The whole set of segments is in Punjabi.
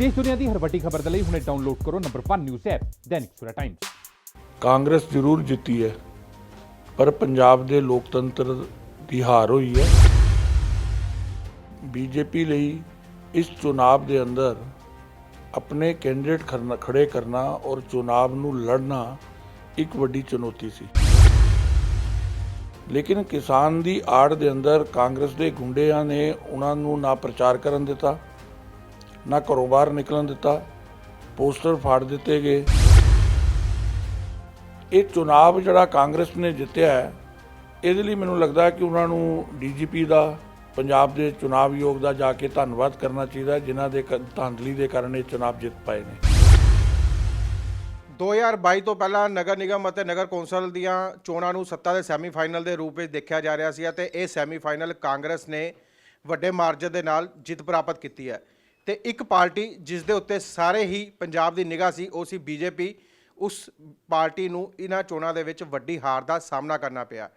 देश दुनिया की हर वड्डी खबर के लिए हुणे डाउनलोड करो number 1 news app Dainik Savera times. Congress जरूर जिती है पर पंजाब दे लोकतंत्र दी हार हुई है। बीजेपी ਲਈ इस चुनाव के अंदर अपने कैंडिडेट खड़े करना और चुनाव नूं लड़ना एक वड्डी चुनौती सी। लेकिन किसान दी आड़ दे अंदर कांग्रेस के गुंडियां ने उन्होंने ना प्रचार करन दिता, ना घरों बाहर निकलन दिता, पोस्टर फाड़ दिते गए। ये चुनाव जिहड़ा कांग्रेस ने जितया है, इहदे लई मैनूं लगदा है कि उन्होंने DGP का पंजाब के चुनाव आयोग का जाके धन्नवाद करना चाहिए, जिन्हां दे धांधली के कारण ये चुनाव जित पाए ने। 2022 ਤੋਂ ਪਹਿਲਾਂ ਨਗਰ ਨਿਗਮ ਅਤੇ ਨਗਰ ਕੌਂਸਲ ਦੀਆਂ ਚੋਣਾਂ ਨੂੰ ਸੱਤਾ ਦੇ ਸੈਮੀਫਾਈਨਲ ਦੇ ਰੂਪ ਵਿੱਚ ਦੇਖਿਆ ਜਾ ਰਿਹਾ ਸੀ ਅਤੇ ਇਹ ਸੈਮੀਫਾਈਨਲ ਕਾਂਗਰਸ ਨੇ ਵੱਡੇ ਮਾਰਜਨ ਦੇ ਨਾਲ ਜਿੱਤ ਪ੍ਰਾਪਤ ਕੀਤੀ ਹੈ ਤੇ ਇੱਕ ਪਾਰਟੀ ਜਿਸ ਦੇ ਉੱਤੇ ਸਾਰੇ ਹੀ ਪੰਜਾਬ ਦੀ ਨਿਗਾਹ ਸੀ ਉਹ ਸੀ BJP। ਉਸ ਪਾਰਟੀ ਨੂੰ ਇਹਨਾਂ ਚੋਣਾਂ ਦੇ ਵਿੱਚ ਵੱਡੀ ਹਾਰ ਦਾ ਸਾਹਮਣਾ ਕਰਨਾ ਪਿਆ।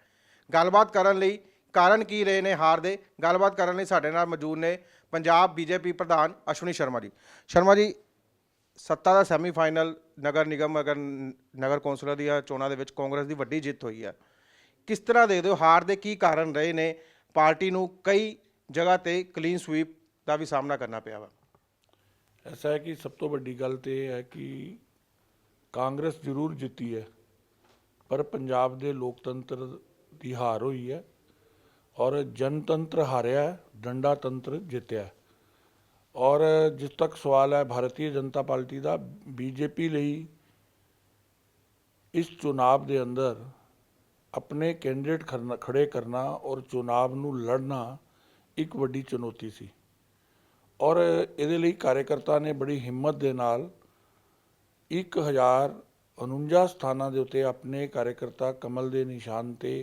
ਗੱਲਬਾਤ ਕਰਨ ਲਈ ਕਾਰਨ ਕੀ ਰਹੇ ਨੇ ਹਾਰ ਦੇ, ਗੱਲਬਾਤ ਕਰਨ ਲਈ ਸਾਡੇ ਨਾਲ ਮੌਜੂਦ ਨੇ ਪੰਜਾਬ BJP ਪ੍ਰਧਾਨ ਅਸ਼ਵਨੀ ਸ਼ਰਮਾ ਜੀ। ਸ਼ਰਮਾ ਜੀ, ਸੱਤਾ ਦਾ ਸੈਮੀਫਾਈਨਲ ਨਗਰ ਨਿਗਮ ਨਗਰ ਕੌਂਸਲਰ ਦੀਆਂ ਚੋਣਾਂ ਦੇ ਵਿੱਚ ਕਾਂਗਰਸ ਦੀ ਵੱਡੀ ਜਿੱਤ ਹੋਈ ਹੈ, ਕਿਸ ਤਰ੍ਹਾਂ ਦੇਖਦੇ ਹੋ? ਹਾਰ ਦੇ ਕੀ ਕਾਰਨ ਰਹੇ ਨੇ? ਪਾਰਟੀ ਨੂੰ ਕਈ ਜਗ੍ਹਾ ਤੇ ਕਲੀਨ ਸਵੀਪ ਦਾ ਵੀ ਸਾਹਮਣਾ ਕਰਨਾ ਪਿਆ ਵਾ। ऐसा है कि सब तो बड़ी गल तो यह है कि कांग्रेस जरूर जिती है पर पंजाब के लोकतंत्र की हार हुई है और जनतंत्र हारिया, डंडा तंत्र जितया। और जिस तक सवाल है भारतीय जनता पार्टी का, BJP ਲਈ इस चुनाव के अंदर अपने कैंडिडेट खड़े करना और चुनाव नूं लड़ना एक वड्डी चुनौती सी। और ਇਹਦੇ ਲਈ कार्यकर्ता ने बड़ी हिम्मत ਦੇ ਨਾਲ 1049 ਸਥਾਨਾਂ ਦੇ ਉੱਤੇ ਆਪਣੇ कार्यकर्ता कमल ਦੇ ਨਿਸ਼ਾਨ ਤੇ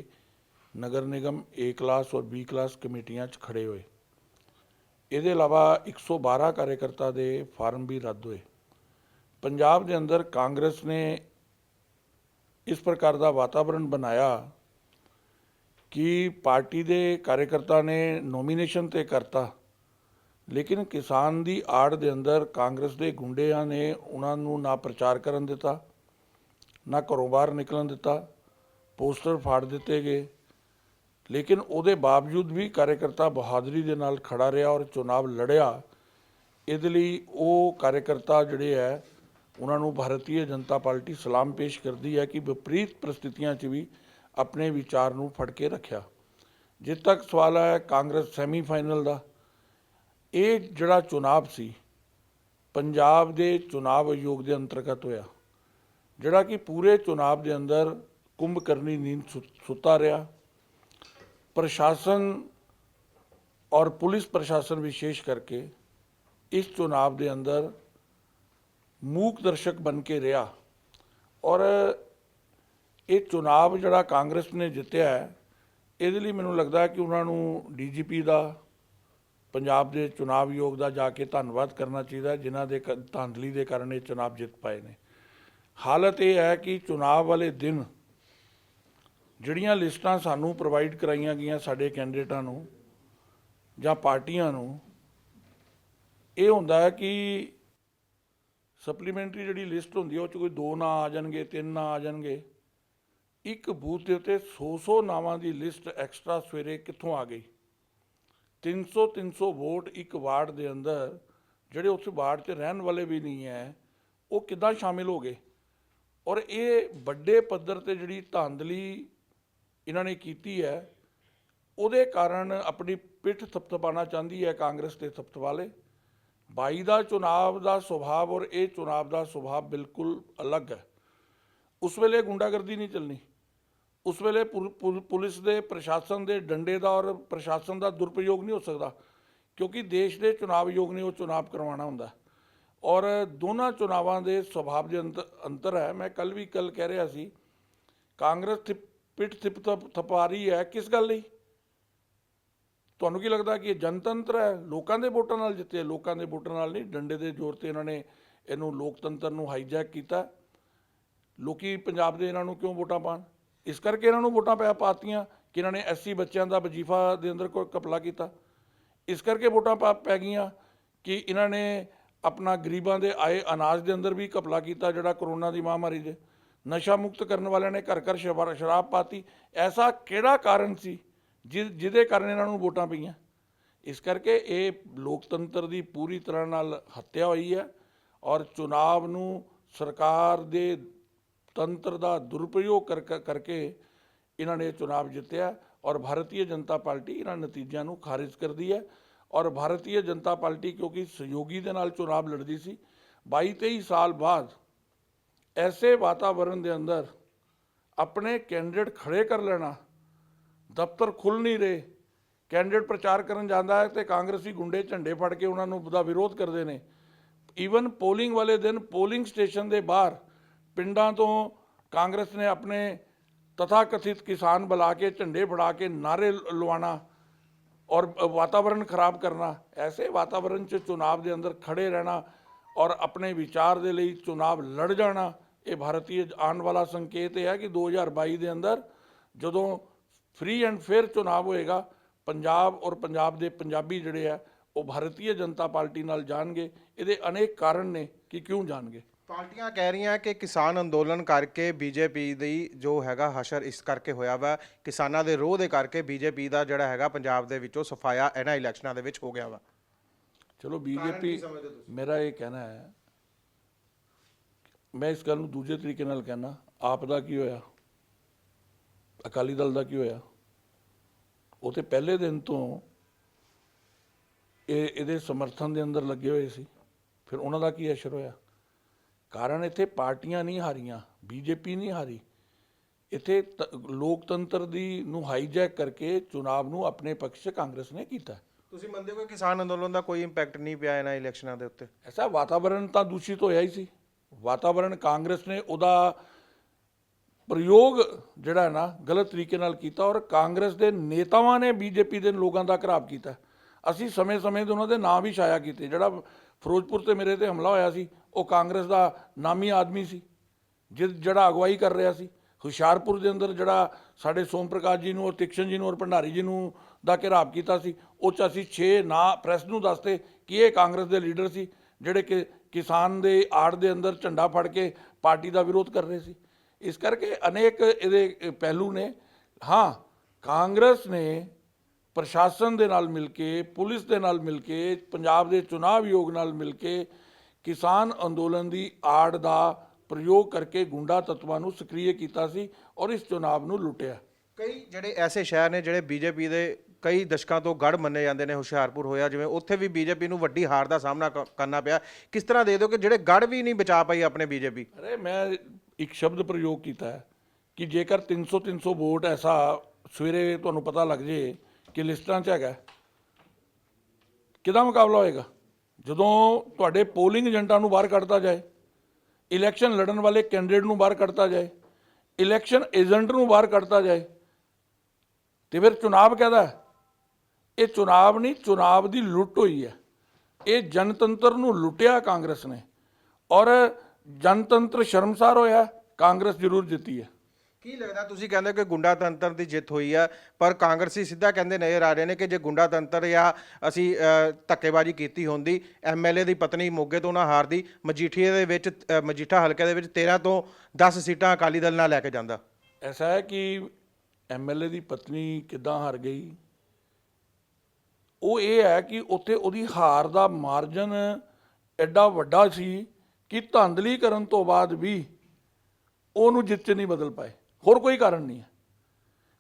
नगर निगम A क्लास और B क्लास कमेटियां 'ਚ खड़े होए। ਇਹਦੇ ਇਲਾਵਾ 112 कार्यकर्ता ਦੇ ਫਾਰਮ भी रद्द ਹੋਏ। पंजाब ਦੇ अंदर कांग्रेस ने इस प्रकार का वातावरण बनाया कि पार्टी के कार्यकर्ता ने नॉमीनेशन ते करता, लेकिन किसान की आड़ दे अंदर कांग्रेस के गुंडियां ने उन्होंने ना प्रचार करन दिता, ना घरों बाहर निकलन दिता, पोस्टर फाड़ दिते गए। लेकिन उसके बावजूद भी कार्यकर्ता बहादुरी के नाल खड़ा रहा और चुनाव लड़िया। इहदे लई वो कार्यकर्ता जिहड़े है उन्होंने भारतीय जनता पार्टी सलाम पेश करती है कि विपरीत परिस्थितियों च भी अपने विचार नूं फड़ के रखिया। जिस तक सवाल है कांग्रेस सैमीफाइनल का, ये जिहड़ा चुनाव सी पंजाब के चुनाव आयोग के अंतर्गत होया, जिहड़ा कि पूरे चुनाव के अंदर कुंभकर्णी नींद सुता रहा। प्रशासन और पुलिस प्रशासन विशेष करके इस चुनाव के अंदर मूक दर्शक बन के रहा। और ये चुनाव जिहड़ा कांग्रेस ने जितया है, इहदे लई मैनूं लगदा है कि उन्होंने DGP का पंजाब के चुनाव आयोग का जाके धन्नवाद करना चाहिए, जिन्हां दे धांधली के कारण ये चुनाव जित पाए ने। हालत यह है कि चुनाव वाले दिन जिहड़ियां लिस्टां सानूं प्रोवाइड कराईयां गईयां साडे कैंडिडेटां नूं जां पार्टियां नूं, ये हुंदा है कि सप्लीमेंटरी जिहड़ी लिस्ट हुंदी है उह 'च कोई 2 नां आ जाणगे, 3 नां आ जाणगे। एक बूथ के उत्ते 100 नावां की लिस्ट एक्सट्रा सवेरे कित्थों आ गई? 300 वोट एक वार्ड के अंदर जिहड़े उस वार्ड से रहन वाले भी नहीं है, वो किदां शामिल हो गए? और ये बड़े पद्धर ते जिहड़ी धांधली इन्होंने कीती है, उहदे कारण अपनी पिठ थपथपाना चाहती है कांग्रेस ते थपथपाले। 22 का चुनाव का सुभाव और ये चुनाव का सुभाव बिल्कुल अलग है। उस वेले गुंडागर्दी नहीं चलनी, उस वेले पुलिस के प्रशासन के डंडे का और प्रशासन का दुरुपयोग नहीं हो सकता, क्योंकि देश के चुनाव आयोग ने वो चुनाव करवाना होंदा। और दोनों चुनावों के सुभाव के अंतर है। मैं कल कह रहा सी, कांग्रेस पिठ थपा रही है किस गल लई? तुहानूं की लगता कि जनतंत्र है, लोगों के वोटां नाल जिते? लोगों के वोटां नाल नहीं, डंडे के जोर से इन्होंने इनू लोकतंत्र नूं हाईजैक किया। लोकी पंजाब दे इन्हां नूं क्यों वोटां पाण? इस करके इन्हां नूं वोटां पातियां कि इन्होंने SC बच्चों का वजीफा के अंदर कोई घपला किया। इस करके वोटां पै गईयां कि इन्होंने ਆਪਣਾ ਗਰੀਬਾਂ ਦੇ ਆਏ ਅਨਾਜ ਦੇ ਅੰਦਰ ਵੀ ਘਪਲਾ ਕੀਤਾ, ਜਿਹੜਾ ਕਰੋਨਾ ਦੀ ਮਹਾਮਾਰੀ ਦੇ। ਨਸ਼ਾ ਮੁਕਤ ਕਰਨ ਵਾਲਿਆਂ ਨੇ ਘਰ ਘਰ ਸ਼ਰਾਬ ਪਾਤੀ। ਐਸਾ ਕਿਹੜਾ ਕਾਰਨ ਸੀ ਜਿਹਦੇ ਕਾਰਨ ਇਹਨਾਂ ਨੂੰ ਵੋਟਾਂ ਪਈਆਂ? ਇਸ ਕਰਕੇ ਇਹ ਲੋਕਤੰਤਰ ਦੀ ਪੂਰੀ ਤਰ੍ਹਾਂ ਨਾਲ ਹੱਤਿਆ ਹੋਈ ਹੈ ਔਰ ਚੁਣਾਵ ਨੂੰ ਸਰਕਾਰ ਦੇ ਤੰਤਰ ਦਾ ਦੁਰਉਪਯੋਗ ਕਰਕੇ ਇਹਨਾਂ ਨੇ ਚੁਣਾਵ ਜਿੱਤਿਆ ਔਰ ਭਾਰਤੀ ਜਨਤਾ ਪਾਰਟੀ ਇਹਨਾਂ ਨਤੀਜਿਆਂ ਨੂੰ ਖਾਰਿਜ ਕਰਦੀ ਹੈ। ਔਰ ਭਾਰਤੀ ਜਨਤਾ ਪਾਰਟੀ ਕਿਉਂਕਿ ਸਹਿਯੋਗੀ ਦੇ ਨਾਲ ਚੁਣਾਵ ਲੜਦੀ ਸੀ, 22-23 ਸਾਲ ਬਾਅਦ ਐਸੇ ਵਾਤਾਵਰਣ ਦੇ ਅੰਦਰ ਆਪਣੇ ਕੈਂਡੀਡੇਟ ਖੜੇ ਕਰ ਲੈਣਾ, ਦਫ਼ਤਰ ਖੁੱਲ੍ਹ ਨਹੀਂ ਰਹੇ, ਕੈਂਡੀਡੇਟ ਪ੍ਰਚਾਰ ਕਰਨ ਜਾਂਦਾ ਹੈ ਤੇ ਕਾਂਗਰਸੀ ਗੁੰਡੇ ਝੰਡੇ ਫੜ ਕੇ ਉਹਨਾਂ ਨੂੰ ਦਾ ਵਿਰੋਧ ਕਰਦੇ ਨੇ। ਈਵਨ ਪੋਲਿੰਗ ਵਾਲੇ ਦਿਨ ਪੋਲਿੰਗ ਸਟੇਸ਼ਨ ਦੇ ਬਾਹਰ ਪਿੰਡਾਂ ਤੋਂ ਕਾਂਗਰਸ ਨੇ ਆਪਣੇ ਤਥਾ ਕਥਿਤ ਕਿਸਾਨ ਬੁਲਾ ਕੇ ਝੰਡੇ ਫੜਾ ਕੇ ਨਾਅਰੇ ਲਵਾਉਣਾ ਔਰ ਵਾਤਾਵਰਣ ਖਰਾਬ ਕਰਨਾ। ਐਸੇ ਵਾਤਾਵਰਣ 'ਚ ਚੁਣਾਵ ਦੇ ਅੰਦਰ ਖੜੇ ਰਹਿਣਾ ਔਰ ਆਪਣੇ ਵਿਚਾਰ ਦੇ ਲਈ ਚੁਣਾਵ ਲੜ ਜਾਣਾ, ਇਹ ਭਾਰਤੀ ਆਉਣ ਵਾਲਾ ਸੰਕੇਤ ਇਹ ਹੈ ਕਿ 2022 ਦੇ ਅੰਦਰ ਜਦੋਂ ਫ੍ਰੀ ਐਂਡ ਫੇਅਰ ਚੁਣਾਵ ਹੋਏਗਾ, ਪੰਜਾਬ ਔਰ ਪੰਜਾਬ ਦੇ ਪੰਜਾਬੀ ਜਿਹੜੇ ਆ ਉਹ ਭਾਰਤੀ ਜਨਤਾ ਪਾਰਟੀ ਨਾਲ ਜਾਣਗੇ। ਇਹਦੇ ਅਨੇਕ ਕਾਰਨ ਨੇ ਕਿ ਕਿਉਂ ਜਾਣਗੇ। ਪਾਰਟੀਆਂ ਕਹਿ ਰਹੀਆਂ ਕਿ ਕਿਸਾਨ ਅੰਦੋਲਨ ਕਰਕੇ ਬੀਜੇਪੀ ਦੀ ਜੋ ਹੈਗਾ ਹਸ਼ਰ ਇਸ ਕਰਕੇ ਹੋਇਆ ਵਾ, ਕਿਸਾਨਾਂ ਦੇ ਰੋਹ ਦੇ ਕਰਕੇ ਬੀਜੇਪੀ ਦਾ ਜਿਹੜਾ ਹੈਗਾ ਪੰਜਾਬ ਦੇ ਵਿੱਚੋਂ ਸਫਾਇਆ ਇਹਨਾਂ ਇਲੈਕਸ਼ਨਾਂ ਦੇ ਵਿੱਚ ਹੋ ਗਿਆ ਵਾ। ਚਲੋ ਬੀਜੇਪੀ, ਮੇਰਾ ਇਹ ਕਹਿਣਾ ਹੈ, ਮੈਂ ਇਸ ਗੱਲ ਨੂੰ ਦੂਜੇ ਤਰੀਕੇ ਨਾਲ ਕਹਿਣਾ, ਆਪ ਦਾ ਕੀ ਹੋਇਆ, ਅਕਾਲੀ ਦਲ ਦਾ ਕੀ ਹੋਇਆ? ਉਹ ਤੇ ਪਹਿਲੇ ਦਿਨ ਤੋਂ ਇਹਦੇ ਸਮਰਥਨ ਦੇ ਅੰਦਰ ਲੱਗੇ ਹੋਏ ਸੀ, ਫਿਰ ਉਹਨਾਂ ਦਾ ਕੀ ਅਸਰ ਹੋਇਆ? ਕਾਰਨ ਇੱਥੇ ਪਾਰਟੀਆਂ ਨਹੀਂ ਹਾਰੀਆਂ, ਬੀਜੇਪੀ ਨਹੀਂ ਹਾਰੀ, ਇੱਥੇ ਲੋਕਤੰਤਰ ਦੀ ਨੂੰ ਹਾਈਜੈਕ ਕਰਕੇ ਚੁਣਾਵ ਨੂੰ ਆਪਣੇ ਪੱਖ 'ਚ ਕਾਂਗਰਸ ਨੇ ਕੀਤਾ। ਤੁਸੀਂ ਮੰਨਦੇ ਹੋ ਕਿ ਕਿਸਾਨ ਅੰਦੋਲਨ ਦਾ ਕੋਈ ਇੰਪੈਕਟ ਨਹੀਂ ਪਿਆ ਇਹਨਾਂ ਇਲੈਕਸ਼ਨਾਂ ਦੇ ਉੱਤੇ? ਐਸਾ ਵਾਤਾਵਰਣ ਤਾਂ ਦੂਸ਼ਿਤ ਹੋਇਆ ਹੀ ਸੀ। ਵਾਤਾਵਰਣ ਕਾਂਗਰਸ ਨੇ ਉਹਦਾ ਪ੍ਰਯੋਗ ਜਿਹੜਾ ਨਾ ਗਲਤ ਤਰੀਕੇ ਨਾਲ ਕੀਤਾ ਔਰ ਕਾਂਗਰਸ ਦੇ ਨੇਤਾਵਾਂ ਨੇ ਬੀਜੇਪੀ ਦੇ ਲੋਕਾਂ ਦਾ ਘਰਾਵ ਕੀਤਾ। ਅਸੀਂ ਸਮੇਂ-ਸਮੇਂ ਤੇ ਉਹਨਾਂ ਦੇ ਨਾਂ ਵੀ ਛਾਇਆ ਕੀਤੇ। ਜਿਹੜਾ ਫਿਰੋਜ਼ਪੁਰ ਤੇ ਮੇਰੇ ਤੇ ਹਮਲਾ ਹੋਇਆ ਸੀ ਉਹ ਕਾਂਗਰਸ ਦਾ ਨਾਮੀ ਆਦਮੀ ਸੀ ਜਿਹੜਾ ਅਗਵਾਈ ਕਰ ਰਿਹਾ ਸੀ। ਹੁਸ਼ਿਆਰਪੁਰ ਦੇ ਅੰਦਰ ਜਿਹੜਾ ਸਾਡੇ ਸੋਮ ਪ੍ਰਕਾਸ਼ ਜੀ ਨੂੰ ਔਰ ਤਿਕਸ਼ਨ ਜੀ ਨੂੰ ਔਰ ਭੰਡਾਰੀ ਜੀ ਨੂੰ ਦਾ ਘਿਰਾਵ ਕੀਤਾ ਸੀ, ਉਹ 'ਚ ਅਸੀਂ 6 ਨਾਂ ਪ੍ਰੈਸ ਨੂੰ ਦੱਸਦੇ ਕਿ ਇਹ ਕਾਂਗਰਸ ਦੇ ਲੀਡਰ ਸੀ ਜਿਹੜੇ ਕਿ ਕਿਸਾਨ ਦੇ ਆੜ ਦੇ ਅੰਦਰ ਝੰਡਾ ਫੜ ਕੇ ਪਾਰਟੀ ਦਾ ਵਿਰੋਧ ਕਰ ਰਹੇ ਸੀ। ਇਸ ਕਰਕੇ ਅਨੇਕ ਇਹਦੇ ਪਹਿਲੂ ਨੇ। ਹਾਂ, ਕਾਂਗਰਸ ਨੇ ਪ੍ਰਸ਼ਾਸਨ ਦੇ ਨਾਲ ਮਿਲ ਕੇ, ਪੁਲਿਸ ਦੇ ਨਾਲ ਮਿਲ ਕੇ, ਪੰਜਾਬ ਦੇ ਚੁਣਾਵ ਆਯੋਗ ਨਾਲ ਮਿਲ ਕੇ ਕਿਸਾਨ ਅੰਦੋਲਨ ਦੀ ਆੜ ਦਾ ਪ੍ਰਯੋਗ ਕਰਕੇ ਗੁੰਡਾ ਤੱਤਵਾਂ ਨੂੰ ਸਕਰੀਏ ਕੀਤਾ ਸੀ ਔਰ ਇਸ ਚੁਣਾਵ ਨੂੰ ਲੁੱਟਿਆ। ਕਈ ਜਿਹੜੇ ਐਸੇ ਸ਼ਹਿਰ ਨੇ ਜਿਹੜੇ ਬੀਜੇਪੀ ਦੇ ਕਈ ਦਸ਼ਕਾਂ ਤੋਂ ਗੜ੍ਹ ਮੰਨੇ ਜਾਂਦੇ ਨੇ, ਹੁਸ਼ਿਆਰਪੁਰ ਹੋਇਆ ਜਿਵੇਂ, ਉੱਥੇ ਵੀ ਬੀਜੇਪੀ ਨੂੰ ਵੱਡੀ ਹਾਰ ਦਾ ਸਾਹਮਣਾ ਕਰਨਾ ਪਿਆ। ਕਿਸ ਤਰ੍ਹਾਂ ਦੇ ਦਿਓ ਕਿ ਜਿਹੜੇ ਗੜ੍ਹ ਵੀ ਨਹੀਂ ਬਚਾ ਪਾਈ ਆਪਣੇ ਬੀਜੇਪੀ? ਅਰੇ ਮੈਂ ਇੱਕ ਸ਼ਬਦ ਪ੍ਰਯੋਗ ਕੀਤਾ ਹੈ ਕਿ ਜੇਕਰ 300 ਵੋਟ ਐਸਾ ਸਵੇਰੇ ਤੁਹਾਨੂੰ ਪਤਾ ਲੱਗ ਜੇ ਕਿ ਲਿਸਟਾਂ 'ਚ ਹੈਗਾ, ਕਿਹਦਾ ਮੁਕਾਬਲਾ ਹੋਏਗਾ? ਜਦੋਂ ਤੁਹਾਡੇ ਪੋਲਿੰਗ ਏਜੰਟਾਂ ਨੂੰ ਬਾਹਰ ਕੱਢਤਾ ਜਾਏ, ਇਲੈਕਸ਼ਨ ਲੜਨ ਵਾਲੇ ਕੈਂਡੀਡੇਟ ਨੂੰ ਬਾਹਰ ਕੱਢਤਾ ਜਾਏ, ਇਲੈਕਸ਼ਨ ਏਜੰਟ ਨੂੰ ਬਾਹਰ ਕੱਢਤਾ ਜਾਏ, ਤੇ ਫਿਰ ਚੁਣਾਵ ਕਾਹਦਾ? ਇਹ ਚੁਣਾਵ ਨਹੀਂ, ਚੁਣਾਵ ਦੀ ਲੁੱਟ ਹੋਈ ਹੈ। ਇਹ ਜਨਤੰਤਰ ਨੂੰ ਲੁੱਟਿਆ ਕਾਂਗਰਸ ਨੇ ਔਰ ਜਨਤੰਤਰ ਸ਼ਰਮਸਾਰ ਹੋਇਆ। ਕਾਂਗਰਸ ਜ਼ਰੂਰ ਜਿੱਤੀ ਹੈ। ਕੀ ਲੱਗਦਾ, ਤੁਸੀਂ ਕਹਿੰਦੇ ਕਿ ਗੁੰਡਾ ਤੰਤਰ ਦੀ ਜਿੱਤ ਹੋਈ ਹੈ, ਪਰ ਕਾਂਗਰਸੀ ਸਿੱਧਾ ਕਹਿੰਦੇ ਨਜ਼ਰ ਆ ਰਹੇ ਨੇ ਕਿ ਜੇ ਗੁੰਡਾ ਤੰਤਰ ਜਾਂ ਅਸੀਂ ਧੱਕੇਬਾਜ਼ੀ ਕੀਤੀ ਹੁੰਦੀ, ਐਮਐਲਏ ਦੀ ਪਤਨੀ ਮੋਗੇ ਤੋਂ ਨਾ ਹਾਰਦੀ, ਮਜੀਠੀਏ ਦੇ ਵਿੱਚ ਮਜੀਠਾ ਹਲਕੇ ਦੇ ਵਿੱਚ 13 ਤੋਂ 10 ਸੀਟਾਂ ਅਕਾਲੀ ਦਲ ਨਾਲ ਲੈ ਕੇ ਜਾਂਦਾ। ਐਸਾ ਹੈ ਕਿ ਐਮਐਲਏ ਦੀ ਪਤਨੀ ਕਿੱਦਾਂ ਹਾਰ ਗਈ, ਉਹ ਇਹ ਹੈ ਕਿ ਉੱਥੇ ਉਹਦੀ ਹਾਰ ਦਾ ਮਾਰਜਨ ਐਡਾ ਵੱਡਾ ਸੀ ਕਿ ਧਾਂਦਲੀ ਕਰਨ ਤੋਂ ਬਾਅਦ ਵੀ ਉਹਨੂੰ ਜਿੱਤ 'ਚ ਨਹੀਂ ਬਦਲ ਪਾਏ। ਹੋਰ ਕੋਈ ਕਾਰਨ ਨਹੀਂ ਹੈ।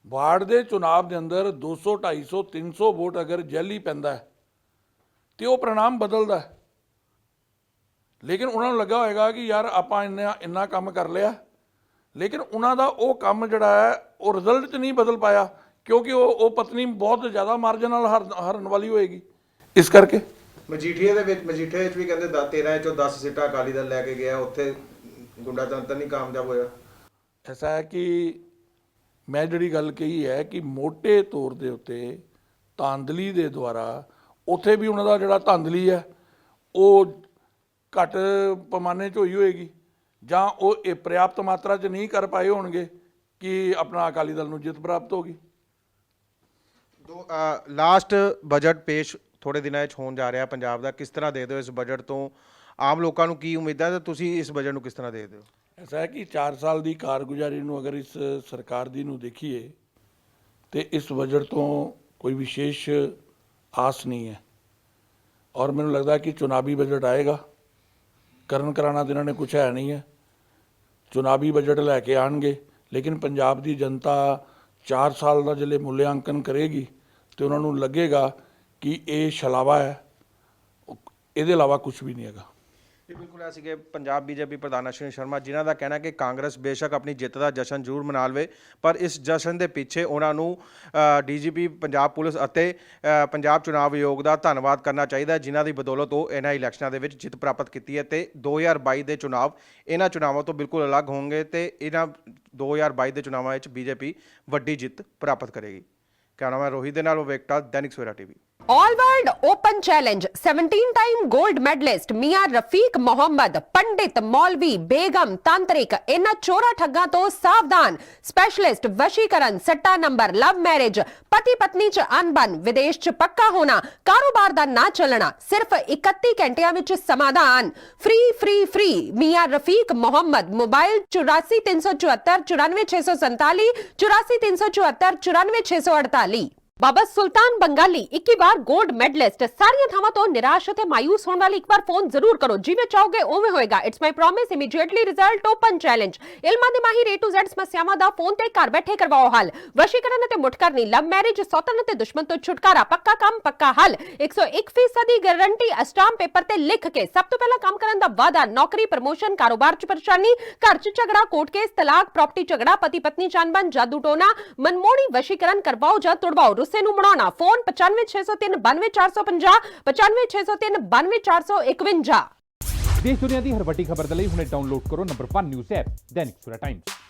ਵਾਰਡ ਦੇ ਚੁਣਾਵ ਦੇ ਅੰਦਰ 200, 250, 300 ਵੋਟ ਅਗਰ ਜੈਲੀ ਪੈਂਦਾ ਹੈ ਤੇ ਉਹ ਪ੍ਰਣਾਮ ਬਦਲਦਾ ਹੈ। ਲੇਕਿਨ ਉਹਨਾਂ ਨੂੰ ਲੱਗਾ ਹੋਏਗਾ ਕਿ ਯਾਰ ਆਪਾਂ ਇੰਨਾ ਕੰਮ ਕਰ ਲਿਆ, ਲੇਕਿਨ ਉਹਨਾਂ ਦਾ ਉਹ ਕੰਮ ਜਿਹੜਾ ਹੈ ਉਹ ਰਿਜ਼ਲਟ 'ਚ ਨਹੀਂ ਬਦਲ ਪਾਇਆ ਕਿਉਂਕਿ ਉਹ ਪਤਨੀ ਬਹੁਤ ਜ਼ਿਆਦਾ ਮਾਰਜਨ ਨਾਲ ਹਾਰਨ ਵਾਲੀ ਹੋਏਗੀ। ਇਸ ਕਰਕੇ ਮਜੀਠੇ ਵਿੱਚ ਵੀ ਕਹਿੰਦੇ 13 ਚੋਂ 10 ਸੀਟਾਂ ਅਕਾਲੀ ਦਲ ਲੈ ਕੇ ਗਿਆ, ਉੱਥੇ ਗੁੰਡਾ ਤੰਤਰ ਨਹੀਂ ਕਾਮਯਾਬ ਹੋਇਆ। ਐਸਾ ਹੈ ਕਿ ਮੈਂ ਜਿਹੜੀ ਗੱਲ ਕਹੀ ਹੈ ਕਿ ਮੋਟੇ ਤੌਰ ਦੇ ਉੱਤੇ ਧਾਂਦਲੀ ਦੇ ਦੁਆਰਾ ਉੱਥੇ ਵੀ ਉਹਨਾਂ ਦਾ ਜਿਹੜਾ ਧਾਂਦਲੀ ਹੈ ਉਹ ਘੱਟ ਪੈਮਾਨੇ 'ਚ ਹੋਈ ਹੋਏਗੀ ਜਾਂ ਉਹ ਇਹ ਪ੍ਰਿਆਪਤ ਮਾਤਰਾ 'ਚ ਨਹੀਂ ਕਰ ਪਾਏ ਹੋਣਗੇ ਕਿ ਆਪਣਾ ਅਕਾਲੀ ਦਲ ਨੂੰ ਜਿੱਤ ਪ੍ਰਾਪਤ ਹੋ ਗਈ। ਲਾਸਟ ਬਜਟ ਪੇਸ਼ ਥੋੜੇ ਦਿਨਾਂ 'ਚ ਹੋਣ ਜਾ ਰਿਹਾ ਪੰਜਾਬ ਦਾ, ਕਿਸ ਤਰ੍ਹਾਂ ਦੇ ਦਿਓ ਇਸ ਬਜਟ ਤੋਂ? ਆਮ ਲੋਕਾਂ ਨੂੰ ਕੀ ਉਮੀਦਾਂ ਤੇ ਤੁਸੀਂ ਇਸ ਬਜਟ ਨੂੰ ਕਿਸ ਤਰ੍ਹਾਂ ਦੇ ਦਿਓ? ਐਸਾ ਹੈ ਕਿ 4 ਸਾਲ ਦੀ ਕਾਰਗੁਜ਼ਾਰੀ ਨੂੰ ਅਗਰ ਇਸ ਸਰਕਾਰ ਦੀ ਨੂੰ ਦੇਖੀਏ ਤੇ ਇਸ ਬਜਟ ਤੋਂ ਕੋਈ ਵਿਸ਼ੇਸ਼ ਆਸ ਨਹੀਂ ਹੈ ਔਰ ਮੈਨੂੰ ਲੱਗਦਾ ਕਿ ਚੁਣਾਵੀ ਬਜਟ ਆਏਗਾ। ਕਰਨ ਕਰਾਣਾ ਤਾਂ ਇਹਨਾਂ ਨੇ ਕੁਛ ਹੈ ਨਹੀਂ ਹੈ, ਚੁਣਾਵੀ ਬਜਟ ਲੈ ਕੇ ਆਣਗੇ। ਲੇਕਿਨ ਪੰਜਾਬ ਦੀ ਜਨਤਾ 4 ਸਾਲ ਦਾ ਜਿਹੜੇ ਮੁੱਲਿਆਂਕਨ ਕਰੇਗੀ ਤੇ ਉਹਨਾਂ ਨੂੰ ਲੱਗੇਗਾ ਕਿ ਇਹ ਛਲਾਵਾ ਹੈ, ਇਹਦੇ ਇਲਾਵਾ ਕੁਝ ਵੀ ਨਹੀਂ ਹੈਗਾ। ਇਹ ਬਿਲਕੁਲ ਇਹ ਸੀਗੇ ਪੰਜਾਬ ਬੀਜੇਪੀ ਪ੍ਰਧਾਨ ਅਸ਼ਵਨੀ ਸ਼ਰਮਾ, ਜਿਨ੍ਹਾਂ ਦਾ ਕਹਿਣਾ ਕਿ ਕਾਂਗਰਸ ਬੇਸ਼ੱਕ ਆਪਣੀ ਜਿੱਤ ਦਾ ਜਸ਼ਨ ਜ਼ਰੂਰ ਮਨਾ ਲਵੇ, ਪਰ ਇਸ ਜਸ਼ਨ ਦੇ ਪਿੱਛੇ ਉਹਨਾਂ ਨੂੰ ਡੀਜੀਪੀ ਪੰਜਾਬ ਪੁਲਿਸ ਅਤੇ ਪੰਜਾਬ ਚੁਣਾਵ ਆਯੋਗ ਦਾ ਧੰਨਵਾਦ ਕਰਨਾ ਚਾਹੀਦਾ ਹੈ, ਜਿਨ੍ਹਾਂ ਦੀ ਬਦੌਲਤ ਉਹ ਇਹਨਾਂ ਇਲੈਕਸ਼ਨਾਂ ਦੇ ਵਿੱਚ ਜਿੱਤ ਪ੍ਰਾਪਤ ਕੀਤੀ ਹੈ। ਤੇ 2022 ਦੇ ਚੁਣਾਵ ਇਹਨਾਂ ਚੁਣਾਵਾਂ ਤੋਂ ਬਿਲਕੁਲ ਅਲੱਗ ਹੋਣਗੇ ਤੇ ਇਹਨਾਂ 2022 ਦੇ ਚੁਣਾਵਾਂ ਵਿੱਚ ਬੀਜੇਪੀ ਵੱਡੀ ਜਿੱਤ ਪ੍ਰਾਪਤ ਕਰੇਗੀ। ਕੈਮਰਾਮੈਨ ਰੋਹਿਤ ਦੇ ਨਾਲ Vivek Tal, Dainik Savera TV. All world open challenge 17 gold medalist मियां रफीक मोहम्मद, पंडित मौलवी बेगम तांत्रिक, इन्हां चोरा ठग्गां तो सावधान। स्पेशलिस्ट वशीकरण, सट्टा नंबर, लव मैरिज, पति पत्नी च अनबन, विदेश च पक्का होना, कारोबार दा ना चलना, सिर्फ 31 घंटियां विच समाधान। फ्री फ्री फ्री मियां रफीक मोहम्मद। मोबाइल 84 374 94 647 84 374 94 648। बाबा सुल्तान बंगाली 21 बार गोल्ड मेडलिस्ट। सारियां थावां तो निराश ते मायूस होने वाली एक बार फोन जरूर करो, जिवें चाहोगे उवें होएगा। It's my promise, immediately result, open challenge. इल्मां दे माहिर A to Z समस्यावां दा फोन ते घर बैठे करवाओ हल। वशीकरण ते मुठकरनी, लव मैरिज, सौतन ते दुश्मन तो छुटकारा, पक्का काम पक्का हल। 101% दी गारंटी, स्टाम्प पेपर ते लिख के। सब तो पहला काम करन दा वादा, नौकरी, प्रमोशन, कारोबार च परेशानी, घर च झगड़ा, कोर्ट केस, तलाक, प्रॉपर्टी झगड़ा, पति पत्नी च अनबन, जादू टोना, मनमोहनी वशीकरण करवाओ जा तुड़वाओ। ਨੂੰ ਬਣਾਉਣਾ। ਫੋਨ 95 603 92 450 95 603 92 451। ਦੇਸ਼ ਦੁਨੀਆ ਦੀ ਹਰ ਵੱਡੀ ਖਬਰ ਦੇ ਲਈ ਹੁਣੇ ਡਾਊਨਲੋਡ ਕਰੋ number 1 news app Dainik Savera Times.